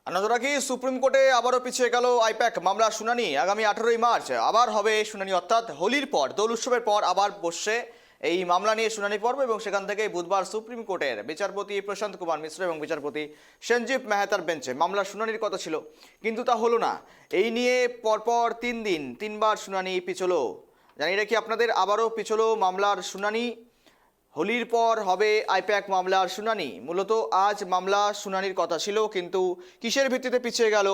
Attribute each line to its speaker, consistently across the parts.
Speaker 1: নজর রাখি, সুপ্রিম কোর্টে আবারও পিছিয়ে গেল আইপ্যাক মামলার শুনানি। আগামী 18ই মার্চ আবার হবে শুনানি, অর্থাৎ হোলির পর, দোল উৎসবের পর আবার বসছে এই মামলা নিয়ে শুনানি পর্ব। এবং সেখান থেকে বুধবার সুপ্রিম কোর্টের বিচারপতি প্রশান্ত কুমার মিশ্র এবং বিচারপতি সঞ্জীব মেহতার বেঞ্চে মামলার শুনানির কথা ছিল, কিন্তু তা হলো না। এই নিয়ে পরপর 3 দিন 3বার শুনানি পিছলো। জানিয়ে রাখি আপনাদের, আবারও পিছলো মামলার শুনানি। হোলির পর হবে আইপ্যাক মামলার শুনানি। মূলত আজ মামলা শুনানির কথা ছিল, কিন্তু কিসের ভিত্তিতে পিছিয়ে গেল,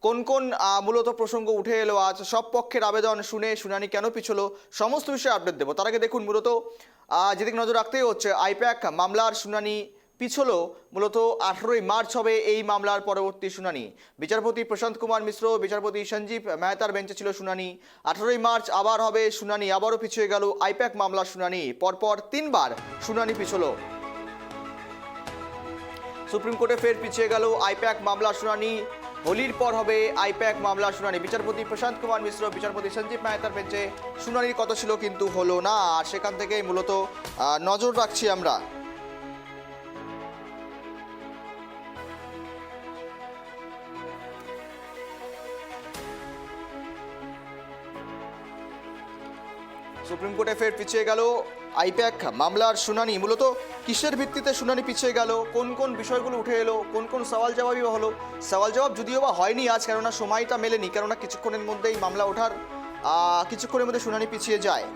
Speaker 1: কোন কোন মূলত প্রসঙ্গ উঠে এলো আজ, সব পক্ষের আবেদন শুনে শুনানি কেন পিছলো, সমস্ত বিষয়ে আপডেট দেবো। তার আগে দেখুন, মূলত যেদিকে নজর রাখতেই হচ্ছে, আইপ্যাক মামলার শুনানি পিছলো। মূলত 18ই মার্চ হবে এই মামলার পরবর্তী শুনানি। বিচারপতি প্রশান্ত কুমার মিশ্র, বিচারপতি সঞ্জীব মেহতার বেঞ্চে ছিল শুনানি। 18ই মার্চ আবার হবে শুনানি, আবারও পিছিয়ে গেল আইপ্যাক মামলার শুনানি। পরপর 3বার শুনানি পিছলো। সুপ্রিম কোর্টে ফের পিছিয়ে গেল আইপ্যাক মামলার শুনানি। হোলির পর হবে আইপ্যাক মামলার শুনানি। বিচারপতি প্রশান্ত কুমার মিশ্র, বিচারপতি সঞ্জীব মেহতার বেঞ্চে শুনানির কথা ছিল, কিন্তু হলো না। আর সেখান থেকেই মূলত নজর রাখছি আমরা। সুপ্রিম কোর্টে ফের পিছিয়ে গেল আইপ্যাক মামলার শুনানি। মূলত কিসের ভিত্তিতে শুনানি পিছিয়ে গেল, কোন কোন বিষয়গুলো উঠে এলো, কোন কোন সওয়াল জবাবই বা হলো। সওয়াল জবাব যদিও বা হয়নি আজ, কেননা সময়টা মেলেনি, কেননা কিছুক্ষণের মধ্যেই মামলা ওঠার কিছুক্ষণের মধ্যে শুনানি পিছিয়ে যায়।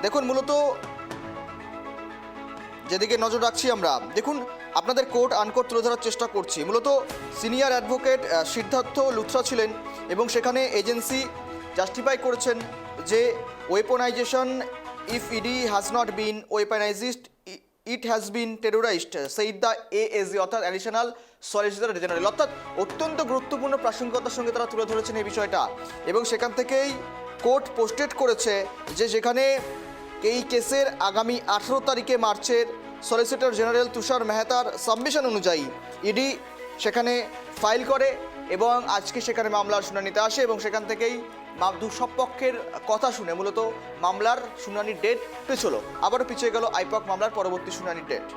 Speaker 1: দেখুন, মূলত যেদিকে নজর রাখছি আমরা, দেখুন আপনাদের কোর্ট আনকোর্ট তুলে ধরার চেষ্টা করছি। মূলত সিনিয়র অ্যাডভোকেট সিদ্ধার্থ লুথরা ছিলেন, এবং সেখানে এজেন্সি জাস্টিফাই করেছেন যে weaponization, if ED has not been weaponized, it has been terrorized, said the AAG, অর্থাৎ অ্যাডিশনাল সলিসিটর জেনারেল। অর্থাৎ অত্যন্ত গুরুত্বপূর্ণ প্রাসঙ্গিকতার সঙ্গে তারা তুলে ধরেছেন এই বিষয়টা। এবং সেখান থেকেই কোর্ট পোস্টেড করেছে যে যেখানে এই কেসের আগামী 18 তারিখে মার্চের সলিসিটর জেনারেল তুষার মেহতার সাবমিশন অনুযায়ী ইডি সেখানে ফাইল করে এবং আজকে সেখানে মামলার শুনানিতে আসে। এবং সেখান থেকেই সব পক্ষের কথা শুনে মূলত মামলার শুনানির ডেট পিছলো। আবারও পিছিয়ে গেল আইপ্যাক মামলার পরবর্তী শুনানির ডেট।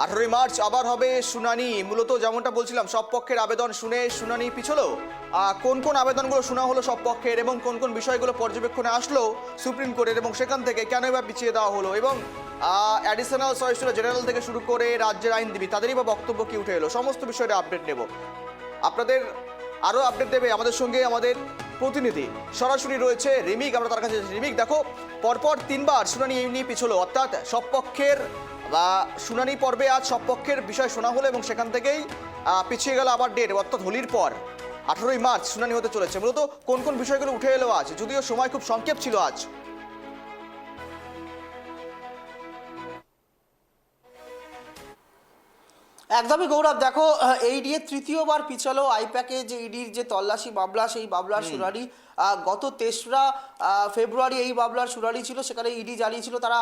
Speaker 1: 18ই মার্চ আবার হবে শুনানি। মূলত যেমনটা বলছিলাম, সব পক্ষের আবেদন শুনে শুনানি পিছলো। কোন কোন আবেদনগুলো শোনা হলো সব পক্ষের, এবং কোন কোন বিষয়গুলো পর্যবেক্ষণে আসলো সুপ্রিম কোর্টের, এবং সেখান থেকে কেন বা পিছিয়ে দেওয়া হলো, এবং অ্যাডিশনাল সলিসিটর জেনারেল থেকে শুরু করে রাজ্যের আইনজীবী তাদেরই বা বক্তব্য কি উঠে এলো, সমস্ত বিষয়ে আপডেট নেব। আপনাদের আরও আপডেট দেবে আমাদের সঙ্গে আমাদের প্রতিনিধি সরাসরি রয়েছে রিমিক। আমরা তার কাছে, রিমিক দেখো, পরপর 3বার শুনানি এই নিয়ে পিছলো, অর্থাৎ সব পক্ষের শুনানি পর্বে আজ সব পক্ষের বিষয় শোনা হলো, এবং সেখান থেকেই পিছিয়ে গেল আবার ডেট, অর্থাৎ হোলির পর 18ই মার্চ শুনানি হতে চলেছে। মূলত কোন কোন বিষয়গুলো উঠে এলো আজ, যদিও সময় খুব সংক্ষেপ ছিল আজ।
Speaker 2: একদমই গৌরব, দেখো এই নিয়ে তৃতীয়বার পিছালো আইপ্যাকে যে ইডির যে তল্লাশি মামলা, সেই মামলার শুনানি। গত 3রা ফেব্রুয়ারি এই মামলার শুনানি ছিল। সেখানে ইডি জানিয়েছিল তারা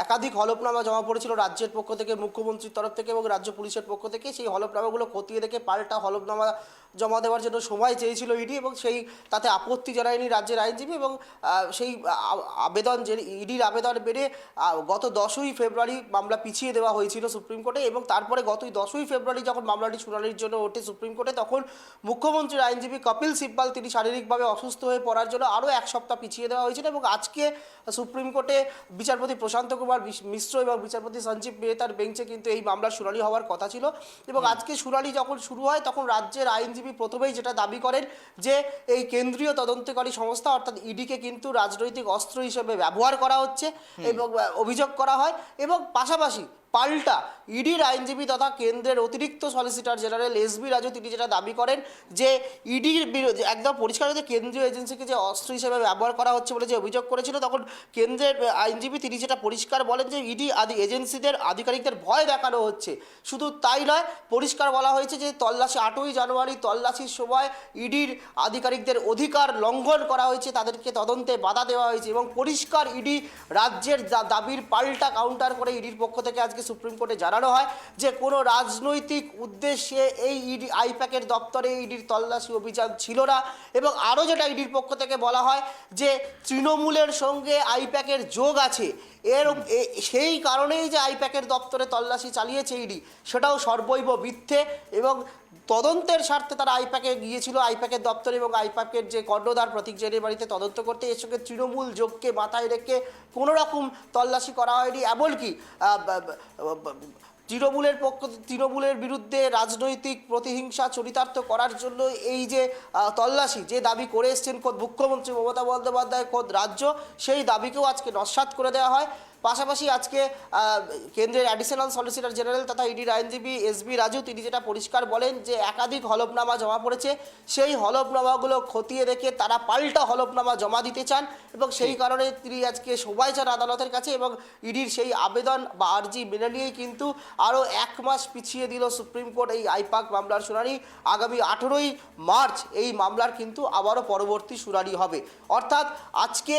Speaker 2: একাধিক হলফনামা জমা পড়েছিল রাজ্যের পক্ষ থেকে, মুখ্যমন্ত্রীর তরফ থেকে এবং রাজ্য পুলিশের পক্ষ থেকে। সেই হলফনামাগুলো খতিয়ে দেখে পাল্টা হলফনামা জমা দেওয়ার জন্য সময় চেয়েছিল ইডি, এবং সেই তাতে আপত্তি জানায়নি রাজ্যের আইনজীবী। এবং সেই আবেদন, যে ইডির আবেদন মেনে গত 10ই ফেব্রুয়ারি মামলা পিছিয়ে দেওয়া হয়েছিল সুপ্রিম কোর্টে। এবং তারপরে গত 10ই ফেব্রুয়ারি যখন মামলাটি শুনানির জন্য ওঠে সুপ্রিম কোর্টে, তখন মুখ্যমন্ত্রীর আইনজীবী কপিল সিব্বাল তিনি শারীরিকভাবে অসুস্থ হয়ে পড়ার জন্য আরও 1 সপ্তাহ পিছিয়ে দেওয়া হয়েছিল। এবং আজকে সুপ্রিম কোর্টে বিচারপতি প্রশান্ত কুমার মিশ্র এবং বিচারপতি সঞ্জীব মেহতার বেঞ্চে কিন্তু এই মামলার শুনানি হওয়ার কথা ছিল। এবং আজকে শুনানি যখন শুরু হয়, তখন রাজ্যের আইনজীবী প্রথমেই যেটা দাবি করেন যে এই কেন্দ্রীয় তদন্তকারী সংস্থা অর্থাৎ ইডিকে কিন্তু রাজনৈতিক অস্ত্র হিসেবে ব্যবহার করা হচ্ছে এবং অভিযোগ করা হয়। এবং পাশাপাশি পাল্টা ইডির আইনজীবী তথা কেন্দ্রের অতিরিক্ত সলিসিটর জেনারেল এসবি রাজু তিনি যেটা দাবি করেন যে ইডির বিরুদ্ধে একদম পরিষ্কার যে কেন্দ্রীয় এজেন্সিকে যে অস্ত্র হিসেবে ব্যবহার করা হচ্ছে বলে যে অভিযোগ করেছিল, তখন কেন্দ্রের আইনজীবী তিনি যেটা পরিষ্কার বলেন যে ইডি এজেন্সিদের আধিকারিকদের ভয় দেখানো হচ্ছে। শুধু তাই নয়, পরিষ্কার বলা হয়েছে যে তল্লাশি 8ই জানুয়ারি তল্লাশির সময় ইডির আধিকারিকদের অধিকার লঙ্ঘন করা হয়েছে, তাদেরকে তদন্তে বাধা দেওয়া হয়েছে এবং পরিষ্কার ইডি রাজ্যের দাবির পাল্টা কাউন্টার করে ইডির পক্ষ থেকে আজকে সুপ্রিম কোর্টে জানানো হয় যে কোনো রাজনৈতিক উদ্দেশ্যে এই ইডি আইপ্যাকের দপ্তরে ইডির তল্লাশি অভিযান ছিল না। এবং আরও যেটা ইডির পক্ষ থেকে বলা হয় যে তৃণমূলের সঙ্গে আইপ্যাকের যোগ আছে, সেই কারণেই যে আইপ্যাকের দপ্তরে তল্লাশি চালিয়েছে ইডি সেটাও সর্বৈব মিথ্যে এবং তদন্তের স্বার্থে তারা আইপ্যাকে গিয়েছিল আইপ্যাকের দপ্তরে এবং আইপ্যাকের যে কর্ণধার প্রতীক জৈনের বাড়িতে তদন্ত করতে। এর সঙ্গে তৃণমূল যোগকে মাথায় রেখে কোনো রকম তল্লাশি করা হয়নি। এমনকি তৃণমূলের বিরুদ্ধে রাজনৈতিক প্রতিহিংসা চরিতার্থ করার জন্য এই যে তল্লাশি যে দাবি করে এসছেন খোদ মুখ্যমন্ত্রী মমতা বন্দ্যোপাধ্যায়, খোদ রাজ্য, সেই দাবিকেও আজকে নস্যাৎ করে দেওয়া হয়। পাশাপাশি আজকে কেন্দ্রের অ্যাডিশনাল সলিসিটর জেনারেল তথা ইডির আইনজীবী এসবি রাজু তিনি যেটা পরিষ্কার বলেন যে একাধিক হলফনামা জমা পড়েছে, সেই হলফনামাগুলো খতিয়ে দেখে তারা পাল্টা হলফনামা জমা দিতে চান এবং সেই কারণে তিনি আজকে সময় চান আদালতের কাছে এবং ইডির সেই আবেদন বা আর্জি মেনে নিয়েই কিন্তু আরও 1 মাস পিছিয়ে দিল সুপ্রিম কোর্ট এই আইপ্যাক মামলার শুনানি। আগামী 18ই মার্চ এই মামলার কিন্তু আবারও পরবর্তী শুনানি হবে। অর্থাৎ আজকে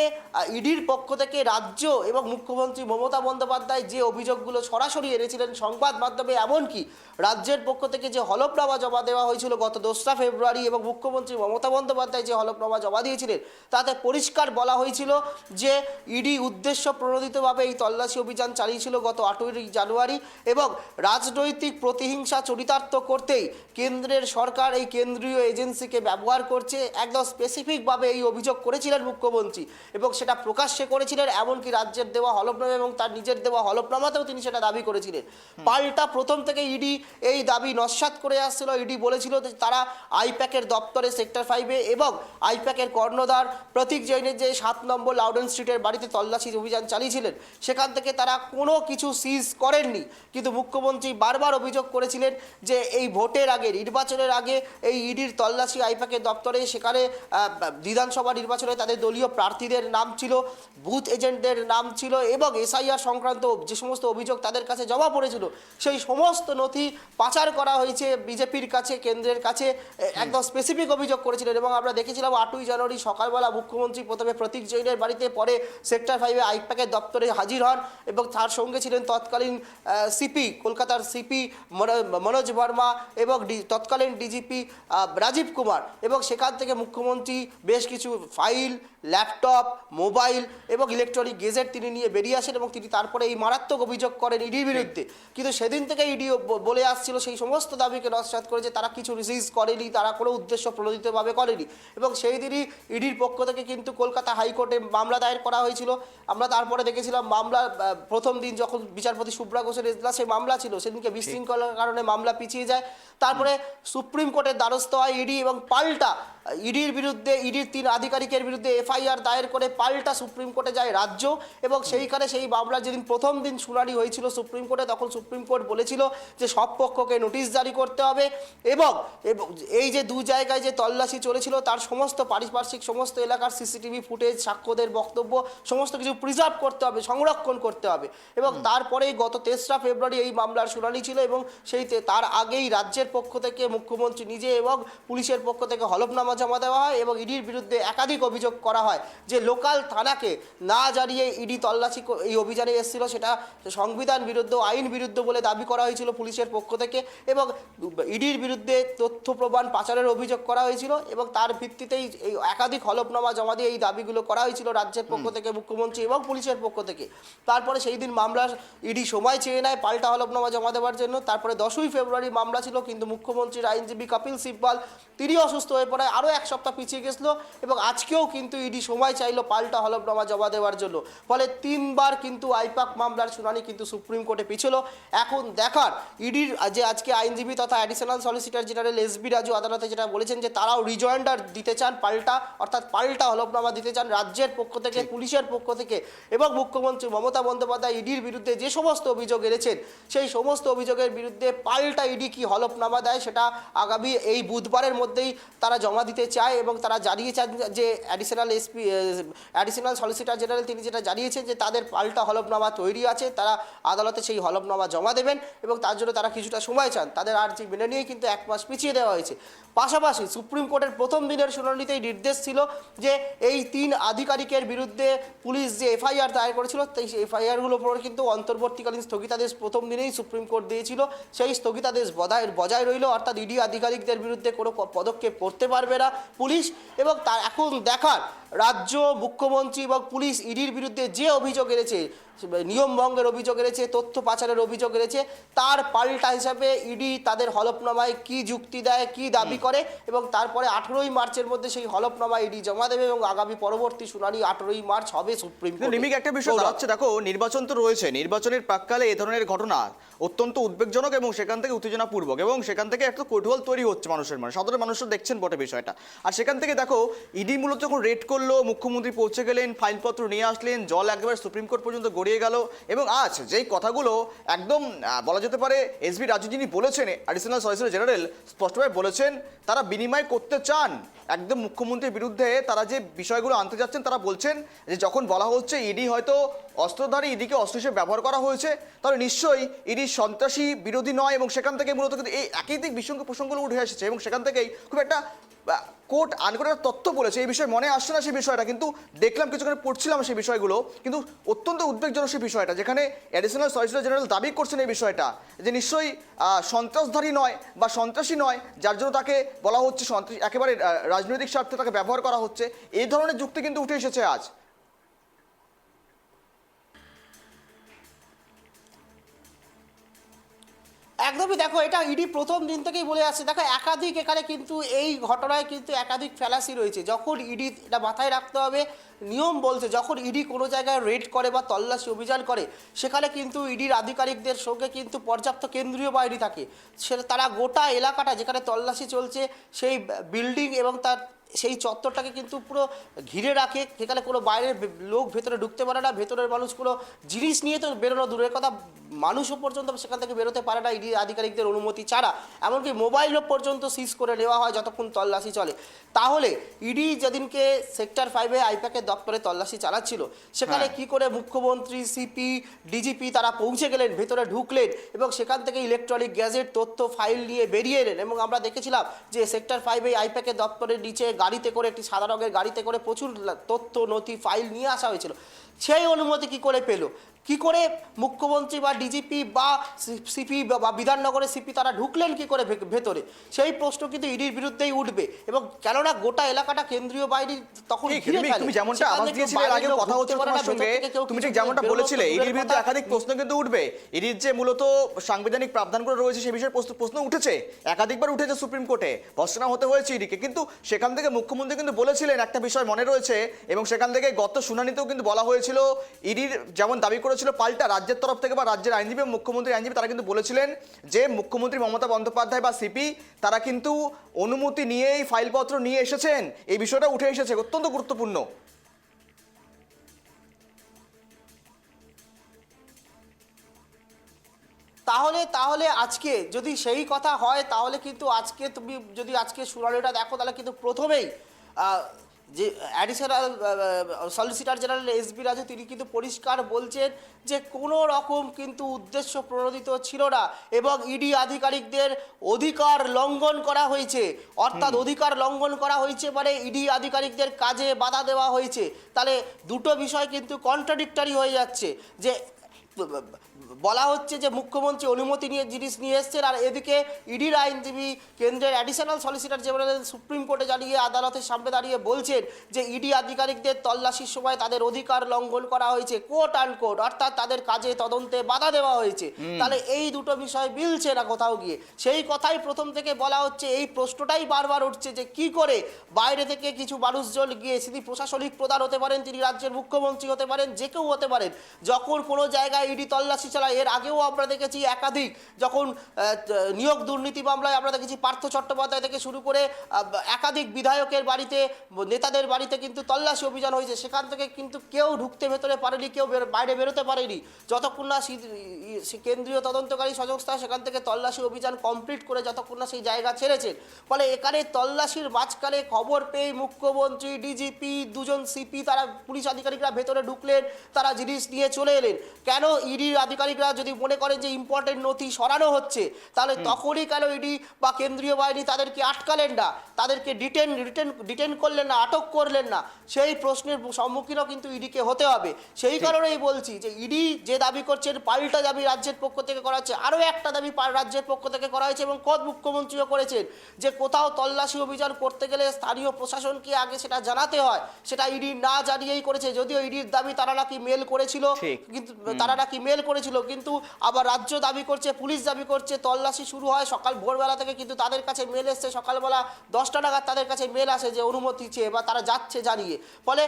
Speaker 2: ইডির পক্ষ থেকে রাজ্য এবং মুখ্যমন্ত্রী মমতা বন্দ্যোপাধ্যায় যে অভিযোগগুলো সরাসরি এনেছিলেন সংবাদ মাধ্যমে, এমনকি রাজ্যের পক্ষ থেকে যে হলফনামা জমা দেওয়া হয়েছিল গত 2রা ফেব্রুয়ারি এবং মুখ্যমন্ত্রী মমতা বন্দ্যোপাধ্যায় যে হলফনামা জমা দিয়েছিলেন তাতে পরিষ্কার বলা হয়েছিল যে ইডি উদ্দেশ্য প্রণোদিতভাবে এই তল্লাশি অভিযান চালিয়েছিল গত 8ই জানুয়ারি এবং রাজনৈতিক প্রতিহিংসা চরিতার্থ করতেই কেন্দ্রের সরকার এই কেন্দ্রীয় এজেন্সিকে ব্যবহার করছে। একদম স্পেসিফিকভাবে এই অভিযোগ করেছিলেন মুখ্যমন্ত্রী এবং সেটা প্রকাশ্যে করেছিলেন, এমনকি রাজ্যের দেওয়া হলফনামা এবং তার নিজের দেওয়া হলফনামাতেও তিনি সেটা দাবি করেছিলেন। পাল্টা প্রথম থেকে ইডি এই দাবি নস্যাৎ করে আসছিল। ইডি বলেছিল যে তারা আইপ্যাকের দপ্তরে সেক্টর 5-এ এবং আইপ্যাকের কর্ণধার প্রতীক জৈনের যে 7 নম্বর লাউডেন স্ট্রিটের বাড়িতে তল্লাশি অভিযান চালিয়েছিলেন সেখান থেকে তারা কোনো কিছু সিজ করেননি। কিন্তু মুখ্যমন্ত্রী বারবার অভিযোগ করেছিলেন যে এই ভোটের আগে, নির্বাচনের আগে এই ইডির তল্লাশি আইপ্যাকের দপ্তরে, সেখানে বিধানসভা নির্বাচনে তাদের দলীয় প্রার্থীদের নাম ছিল, বুথ এজেন্টদের নাম ছিল এবং এসআইআর সংক্রান্ত যে সমস্ত অভিযোগ তাদের কাছে জমা পড়েছিল সেই সমস্ত নথি পাচার করা হয়েছে বিজেপির কাছে, কেন্দ্রের কাছে, একদম স্পেসিফিক অভিযোগ করেছিলেন। এবং আমরা দেখেছিলাম 8ই জানুয়ারি সকালবেলা মুখ্যমন্ত্রী প্রথমে প্রতীক জৈনের বাড়িতে, পরে সেক্টর 5-এ আইপ্যাকের দপ্তরে হাজির হন এবং তার সঙ্গে ছিলেন তৎকালীন সিপি, কলকাতার সিপি মনোজ বর্মা এবং তৎকালীন ডিজিপি রাজীব কুমার। এবং সেখান থেকে মুখ্যমন্ত্রী বেশ কিছু ফাইল, ল্যাপটপ, মোবাইল এবং ইলেকট্রনিক গেজেট তিনি নিয়ে বেরিয়ে আসেন এবং তিনি তারপরে এই মারাত্মক অভিযোগ করেন ইডির বিরুদ্ধে। কিন্তু সেদিন থেকে ইডি বলে আসছিল সেই সমস্ত দাবিকে নস্যাৎ করে যে তারা কিছু রিসিজ করেনি, তারা কোনো উদ্দেশ্য প্রণোদিতভাবে করেনি। এবং সেই দিনই ইডির পক্ষ থেকে কিন্তু কলকাতা হাইকোর্টে মামলা দায়ের করা হয়েছিল। আমরা তারপরে দেখেছিলাম মামলা প্রথম দিন যখন বিচারপতি সুব্রা ঘোষের এজলাসে মামলা ছিল সেদিনকে বিশৃঙ্খলার কারণে মামলা পিছিয়ে যায়। তারপরে সুপ্রিম কোর্টের দ্বারস্থ হয় ইডি এবং পাল্টা ইডির বিরুদ্ধে, ইডির 3 আধিকারিকের বিরুদ্ধে এফআইআর দায়ের করে পাল্টা সুপ্রিম কোর্টে যায় রাজ্য। এবং সেইখানে সেই মামলার যেদিন প্রথম দিন শুনানি হয়েছিল সুপ্রিম কোর্টে, তখন সুপ্রিম কোর্ট বলেছিল যে সব পক্ষকে নোটিশ জারি করতে হবে এবং এই যে 2 জায়গায় যে তল্লাশি চলেছিল তার সমস্ত পারিপার্শ্বিক সমস্ত এলাকার সিসিটিভি ফুটেজ, সাক্ষ্যদের বক্তব্য সমস্ত কিছু প্রিজার্ভ করতে হবে, সংরক্ষণ করতে হবে। এবং তারপরেই গত 3রা ফেব্রুয়ারি এই মামলার শুনানি ছিল এবং তার আগেই রাজ্যের পক্ষ থেকে মুখ্যমন্ত্রী নিজে এবং পুলিশের পক্ষ থেকে হলফনামা জমা দেওয়া হয় এবং ইডির বিরুদ্ধে একাধিক অভিযোগ করা হয় যে লোকাল থানাকে না জানিয়ে ইডি তল্লাশি এই অভিযানে এসেছিল, সেটা সংবিধান বিরুদ্ধ, আইন বিরুদ্ধ বলে দাবি করা হয়েছিল পুলিশের পক্ষ থেকে এবং ইডির বিরুদ্ধে তথ্য প্রমাণ পাচারের অভিযোগ করা হয়েছিল এবং তার ভিত্তিতেই এই একাধিক হলফনামা জমা দিয়ে এই দাবিগুলো করা হয়েছিল রাজ্যের পক্ষ থেকে, মুখ্যমন্ত্রী এবং পুলিশের পক্ষ থেকে। তারপরে সেই দিন মামলার ইডি সময় চেয়ে নেয় পাল্টা হলফনামা জমা দেওয়ার জন্য। তারপরে 10ই ফেব্রুয়ারি মামলা ছিল কিন্তু মুখ্যমন্ত্রীর আইনজীবী কপিল সিব্বল তিনি অসুস্থ হয়ে পড়ায় আরও এক সপ্তাহ পিছিয়ে গেছিলো এবং আজকেও কিন্তু ইডি সময় চাইলো পাল্টা হলফনামা জমা দেওয়ার জন্য। ফলে 3বার কিন্তু আইপ্যাক মামলার শুনানি কিন্তু সুপ্রিম কোর্টে পিছলো। এখন দেখার ইডির যে আজকে আইনজীবী তথা additional solicitor general SB Raju আদালতে যেটা বলেছেন যে তারাও রিজয়েন্ডার দিতে চান, অর্থাৎ পাল্টা হলফনামা দিতে চান রাজ্যের পক্ষ থেকে, পুলিশের পক্ষ থেকে, এবং মুখ্যমন্ত্রী মমতা বন্দ্যোপাধ্যায় ইডির বিরুদ্ধে যে সমস্ত অভিযোগ এনেছেন সেই সমস্ত অভিযোগের বিরুদ্ধে পাল্টা ইডি কি হলফনামা দেয় সেটা আগামী এই বুধবারের মধ্যেই তারা জমা দিতে চায়। এবং তারা জানিয়েছেন যে অ্যাডিশনাল সলিসিটর জেনারেল তিনি যেটা জানিয়েছেন যে তাদের পাল্টা হলফনামা তৈরি আছে, তারা আদালতে সেই হলফনামা জমা দেবেন এবং তার জন্য তারা কিছুটা সময় চান। তাদের আর্জি মেনে নিয়ে কিন্তু 1 মাস পিছিয়ে দেওয়া হয়েছে। পাশাপাশি সুপ্রিম কোর্টের প্রথম দিনের শুনানিতেই নির্দেশ ছিল যে এই 3 আধিকারিকের বিরুদ্ধে পুলিশ যে এফআইআর দায়ের করেছিল সেই এফআইআরগুলোর উপর কিন্তু অন্তর্বর্তীকালীন স্থগিতাদেশ প্রথম দিনেই সুপ্রিম কোর্ট দিয়েছিল। সেই স্থগিতাদেশ বজায় রইল, অর্থাৎ ইডি আধিকারিকদের বিরুদ্ধে কোনো পদক্ষেপ করতে পারবে না পুলিশ। এবং তার এখন দেখার রাজ্য মুখ্যমন্ত্রী এবং পুলিশ ইডির বিরুদ্ধে যে অভিযোগ এনেছে, নিয়ম ভঙ্গের অভিযোগ এনেছে, তথ্য পাচারের অভিযোগ এনেছে, তার পাল্টা হিসাবে ইডি তাদের হলফনামায় কি যুক্তি দেয়, কি দাবি করে এবং তারপরে 18ই মার্চের মধ্যে সেই হলফনামা ইডি জমা দেবে এবং আগামী পরবর্তী শুনানি 18ই মার্চ হবে সুপ্রিম কোর্টে।
Speaker 1: লিমিক একটা বিষয় দাঁড়াচ্ছে, দেখো নির্বাচন তো রয়েছে, নির্বাচনের প্রাককালে এই ধরনের ঘটনা অত্যন্ত উদ্বেগজনক এবং সেখান থেকে উত্তেজনাপূর্বক এবং সেখান থেকে একটা কৌতূহল তৈরি হচ্ছে মানুষের মনে, সাধারণ মানুষরা দেখছেন বটে বিষয়টা। আর সেখান থেকে দেখো ইডি মূলত যখন রেড করলো, মুখ্যমন্ত্রী পৌঁছে গেলেন, ফাইলপত্র নিয়ে আসলেন, জল একেবারে সুপ্রিম কোর্ট পর্যন্ত গড়িয়ে গেল এবং আজ যেই কথাগুলো একদম বলা যেতে পারে এসবি রাজু যিনি বলেছেন, অ্যাডিশনাল সলিসিটর জেনারেল স্পষ্টভাবে বলেছেন তারা বিনিময় করতে চান একদম মুখ্যমন্ত্রীর বিরুদ্ধে। তারা যে বিষয়গুলো আনতে যাচ্ছেন তারা বলছেন যে যখন বলা হচ্ছে ইডি হয়তো অস্ত্রধারী, ইডিকে অস্ত্র হিসেবে ব্যবহার করা হয়েছে, তাহলে নিশ্চয়ই ইডি সন্ত্রাসী বিরোধী নয় এবং সেখান থেকে মূলত কিন্তু এই একাধিক প্রসঙ্গগুলো উঠে এসেছে এবং সেখান থেকেই খুব একটা কোর্ট আনকোটের তথ্য বলেছে। এই বিষয়ে মনে আসছে না সেই বিষয়টা, কিন্তু দেখলাম কিছুক্ষণ পড়ছিলাম সেই বিষয়গুলো, কিন্তু অত্যন্ত উদ্বেগজনক সেই বিষয়টা যেখানে অ্যাডিশনাল সলিসিটর জেনারেল দাবি করছেন এই বিষয়টা যে নিশ্চয়ই সন্ত্রাসধারী নয় বা সন্ত্রাসী নয়, যার জন্য তাকে বলা হচ্ছে সন্ত্রাসী, একেবারে রাজনৈতিক স্বার্থে তাকে ব্যবহার করা হচ্ছে, এই ধরনের যুক্তি কিন্তু উঠে এসেছে আজ।
Speaker 2: একদমই, দেখো এটা ইডি প্রথম দিন থেকেই বলে আসছে। দেখো একাধিক এখানে কিন্তু এই ঘটনায় কিন্তু একাধিক ফ্যালাসি রয়েছে। যখন ইডি, এটা মাথায় রাখতে হবে, নিয়ম বলছে যখন ইডি কোনো জায়গায় রেড করে বা তল্লাশি অভিযান করে সেখানে কিন্তু ইডির আধিকারিকদের সঙ্গে কিন্তু পর্যাপ্ত কেন্দ্রীয় বাহিনী থাকে। সেটা তারা গোটা এলাকাটা যেখানে তল্লাশি চলছে সেই বিল্ডিং এবং তার সেই চত্বরটাকে কিন্তু পুরো ঘিরে রাখে, সেখানে কোনো বাইরের লোক ভেতরে ঢুকতে পারে না, ভেতরের মানুষ কোনো জিনিস নিয়ে তো বেরোনো দূরের কথা, মানুষও পর্যন্ত সেখান থেকে বেরোতে পারে না ইডি আধিকারিকদের অনুমতি ছাড়া। এমনকি মোবাইলও পর্যন্ত সিজ করে নেওয়া হয় যতক্ষণ তল্লাশি চলে। তাহলে ইডি যেদিনকে সেক্টর 5-এ আইপ্যাকের দপ্তরে তল্লাশি চালাচ্ছিল সেখানে কি করে মুখ্যমন্ত্রী, সিপি, ডিজিপি তারা পৌঁছে গেলেন, ভেতরে ঢুকলেন এবং সেখান থেকে ইলেকট্রনিক গ্যাজেট, তথ্য, ফাইল নিয়ে বেরিয়ে এলেন। এবং আমরা দেখেছিলাম যে সেক্টর 5-এ আইপ্যাকের দপ্তরের নিচে গাড়িতে করে, একটি সাদা রঙের গাড়িতে করে প্রচুর তথ্য, নথি, ফাইল নিয়ে আসা হয়েছিল। সেই অনুমতি কি করে পেল, কি করে মুখ্যমন্ত্রী বা ডিজিপি বা সিপি বা বিধাননগরের সিপি তারা ঢুকলেন কি করে ভেতরে, সেই প্রশ্ন কিন্তু ইডির বিরুদ্ধেই উঠবে। এবং কেননা গোটা এলাকাটা কেন্দ্রীয় বাহিনী তখন ঘিরে ফেলে।
Speaker 1: তুমি যেমনটা আওয়াজ দিয়েছিলে এর আগে কথা হচ্ছে তোমার সঙ্গে, তুমি ঠিক যেমনটা বলেছিলে ইডির বিরুদ্ধে একাধিক প্রশ্ন কিন্তু উঠবে। ইডির যে মূলত সাংবিধানিক প্রাবধানগুলো রয়েছে সেই বিষয়ে প্রশ্ন উঠেছে, একাধিকবার উঠেছে সুপ্রিম কোর্টে, ভর্ৎসনা হতে হয়েছে ইডিকে, কিন্তু সেখান থেকে মুখ্যমন্ত্রী কিন্তু বলেছিলেন একটা বিষয় মনে রয়েছে এবং সেখান থেকে গত শুনানিতেও কিন্তু বলা হয়েছিল ইডির যেমন দাবি করেছিল পাল্টা রাজ্যের তরফ থেকে বা রাজ্যের আইনজীবী এবং মুখ্যমন্ত্রীর আইনজীবী তারা কিন্তু বলেছিলেন যে মুখ্যমন্ত্রী মমতা বন্দ্যোপাধ্যায় বা সিপি তারা কিন্তু অনুমতি নিয়েই ফাইলপত্র নিয়ে এসেছেন, এই বিষয়টা উঠে এসেছে, অত্যন্ত গুরুত্বপূর্ণ।
Speaker 2: তাহলে আজকে যদি সেই কথা হয় তাহলে কিন্তু আজকে তুমি যদি আজকে শুনানিটা দেখো তাহলে কিন্তু প্রথমেই যে additional solicitor general SB Raju তিনি কিন্তু পরিষ্কার বলছেন যে কোনো রকম কিন্তু উদ্দেশ্য প্রণোদিত ছিল না এবং ইডি আধিকারিকদের অধিকার লঙ্ঘন করা হয়েছে। অর্থাৎ অধিকার লঙ্ঘন করা হয়েছে মানে ইডি আধিকারিকদের কাজে বাধা দেওয়া হয়েছে। তাহলে দুটো বিষয় কিন্তু কন্ট্রাডিক্টরি হয়ে যাচ্ছে যে বলা হচ্ছে যে মুখ্যমন্ত্রী অনুমতি নিয়ে জিনিস নিয়ে এসছেন, আর এদিকে ইডির আইনজীবী কেন্দ্রের অ্যাডিশনাল সলিসিটর জেনারেল সুপ্রিম কোর্টে দাঁড়িয়ে আদালতের সামনে দাঁড়িয়ে বলছেন যে ইডি আধিকারিকদের তল্লাশির সময় তাদের অধিকার লঙ্ঘন করা হয়েছে, কোর্ট অ্যান্ড কোর্ট, অর্থাৎ তাদের কাজে তদন্তে বাধা দেওয়া হয়েছে। তাহলে এই দুটো বিষয় মিলছে না কোথাও গিয়ে। সেই কথাই প্রথম থেকে বলা হচ্ছে, এই প্রশ্নটাই বারবার উঠছে যে কি করে বাইরে থেকে কিছু মানুষজন গিয়ে তিনি প্রশাসনিক প্রধান হতে পারেন, তিনি রাজ্যের মুখ্যমন্ত্রী হতে পারেন, যে কেউ হতে পারেন, যখন কোনো জায়গায় ইডি তল্লাশি চালায়। এর আগেও আমরা দেখেছি একাধিক, যখন নিয়োগ দুর্নীতি মামলায় আমরা দেখেছি পার্থ চট্টোপাধ্যায় থেকে শুরু করে একাধিক বিধায়কের বাড়িতে, নেতাদের বাড়িতে কিন্তু তল্লাশি অভিযান হয়েছে। সেখান থেকে কিন্তু কেউ ঢুকতে ভেতরে পারেনি, কেউ বাইরে বেরোতে পারেনি, যতক্ষণ না কেন্দ্রীয় তদন্তকারী সংস্থা সেখান থেকে তল্লাশি অভিযান কমপ্লিট করে যতক্ষণ না সেই জায়গা ছেড়েছেন। ফলে এখানে তল্লাশির মাঝখানে খবর পেয়ে মুখ্যমন্ত্রী, ডিজিপি, দুজন সিপি, তারা পুলিশ আধিকারিকরা ভেতরে ঢুকলেন, তারা জিনিস নিয়ে চলে এলেন। কেন ইডির আধিকারিকরা যদি মনে করেন যে ইম্পর্টেন্ট নথি সরানো হচ্ছে, তাহলে তখনই কেন ইডি বা কেন্দ্রীয় বাহিনী তাদেরকে আটকালেন না, তাদেরকে ডিটেন করলেন না, আটক করলেন না? সেই প্রশ্নের সম্মুখীনও কিন্তু ইডিকে হতে হবে। সেই কারণেই বলছি যে ইডি যে দাবি করছেন, পাল্টা দাবি রাজ্যের পক্ষ থেকে করা হচ্ছে, আরও একটা দাবি রাজ্যের পক্ষ থেকে করা হয়েছে এবং খোদ মুখ্যমন্ত্রীও করেছেন, যে কোথাও তল্লাশি অভিযান করতে গেলে স্থানীয় প্রশাসনকে আগে সেটা জানাতে হয়, সেটা ইডি না জানিয়েই করেছে। যদিও ইডির দাবি তারা নাকি মেল করেছিল, কিন্তু কিন্তু আবার রাজ্য দাবি করছে, পুলিশ দাবি করছে তল্লাশি শুরু হয় সকাল ভোরবেলা থেকে, কিন্তু তাদের কাছে মেল এসছে সকালবেলা 10টা নাগাদ, তাদের কাছে মেল আসে যে অনুমতি চেয়ে বা তারা যাচ্ছে জানিয়ে। ফলে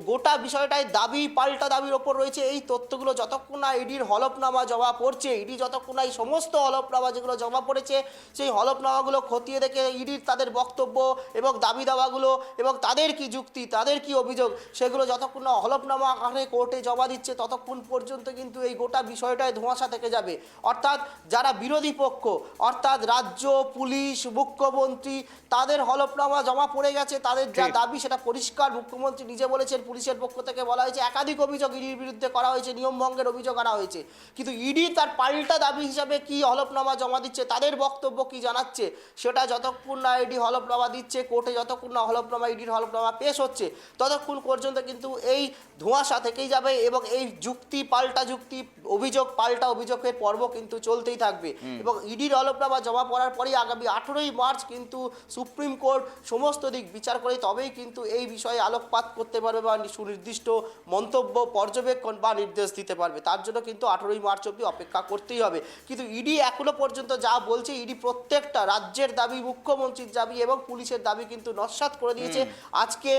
Speaker 2: গোটা বিষয়টাই দাবি পাল্টা দাবির ওপর রয়েছে। এই তথ্যগুলো যতক্ষণ না ইডির হলফনামা জমা পড়ছে, ইডি যতক্ষণ না এই সমস্ত হলফনামা যেগুলো জমা পড়েছে সেই হলফনামাগুলো খতিয়ে দেখে ইডির তাদের বক্তব্য এবং দাবি দাওয়াগুলো এবং তাদের কি যুক্তি, তাদের কি অভিযোগ, সেগুলো যতক্ষণ না হলফনামা আকারে কোর্টে জমা দিচ্ছে ততক্ষণ পর্যন্ত কিন্তু এই গোটা বিষয়টায় ধোঁয়াশা থেকে যাবে। অর্থাৎ যারা বিরোধী পক্ষ, অর্থাৎ রাজ্য, পুলিশ, মুখ্যমন্ত্রী, তাদের হলফনামা জমা পড়ে গেছে, তাদের যা দাবি সেটা পরিষ্কার। মুখ্যমন্ত্রী নিজে বলেছেন, পুলিশের পক্ষ থেকে বলা হয়েছে একাধিক অভিযোগ ইডির বিরুদ্ধে করা হয়েছে, নিয়ম ভঙ্গের অভিযোগ আনা হয়েছে, কিন্তু ইডি তার পাল্টা দাবি হিসাবে কি হলফনামা জমা দিচ্ছে, তাদের বক্তব্য কি জানাচ্ছে, সেটা যতক্ষণ না ইডি হলফনামা দিচ্ছে কোর্টে, যতক্ষণ না ইডির হলফনামা পেশ হচ্ছে, ততক্ষণ পর্যন্ত কিন্তু এই ধোঁয়াশা থেকেই যাবে এবং এই যুক্তি পাল্টা যুক্তি, অভিযোগ পাল্টা অভিযোগের পর্ব কিন্তু চলতেই থাকবে। এবং ইডির হলফনামা জমা পড়ার পরেই আগামী 18ই মার্চ কিন্তু সুপ্রিম কোর্ট সমস্ত দিক বিচার করে তবেই কিন্তু এই বিষয়ে আলোকপাত করতে পারবে বা সুনির্দিষ্ট মন্তব্য, পর্যবেক্ষণ বা নির্দেশ দিতে পারবে। তার জন্য কিন্তু 18ই মার্চ অবধি অপেক্ষা করতেই হবে। কিন্তু ইডি এখনো পর্যন্ত যা বলছে, ইডি প্রত্যেকটা রাজ্যের দাবি, মুখ্যমন্ত্রীর দাবি এবং পুলিশের দাবি কিন্তু নস্যাৎ করে দিয়েছে। আজকে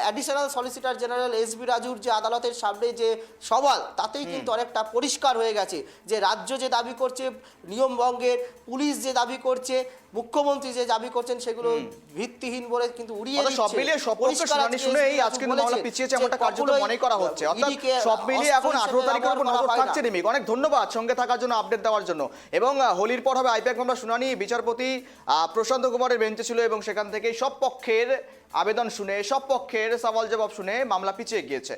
Speaker 2: অ্যাডিশনাল সলিসিটর জেনারেল এসবি রাজুর যে আদালতের সামনে যে সওয়াল, তাতেই কিন্তু অনেকটা পরিষ্কার হয়ে গেছে যে রাজ্য যে দাবি করছে নিয়ম ভঙ্গের, পুলিশ যে দাবি করছে, মুখ্যমন্ত্রী যে দাবি করছেন, সেগুলো ভিত্তিহীন বলে কিন্তু উড়িয়ে দিচ্ছে।
Speaker 1: সব মিলিয়ে সব পক্ষ শুনানি শুনে এই আজকে মামলা পিছিয়েছে এমনটা কার্যত মনে করা হচ্ছে। অর্থাৎ সব মিলিয়ে এখন 18 তারিখের উপর নজর থাকছে রিমিক। অনেক ধন্যবাদ সঙ্গে থাকার জন্য, আপডেট দেওয়ার জন্য। এবং হোলির পর হবে আইপ্যাক মামলা শুনানি। বিচারপতি প্রশান্ত কুমারের বেঞ্চে ছিল এবং সেখান থেকে সব পক্ষের আবেদন শুনে, সব পক্ষের সওয়াল জবাব শুনে মামলা পিছিয়ে গিয়েছে।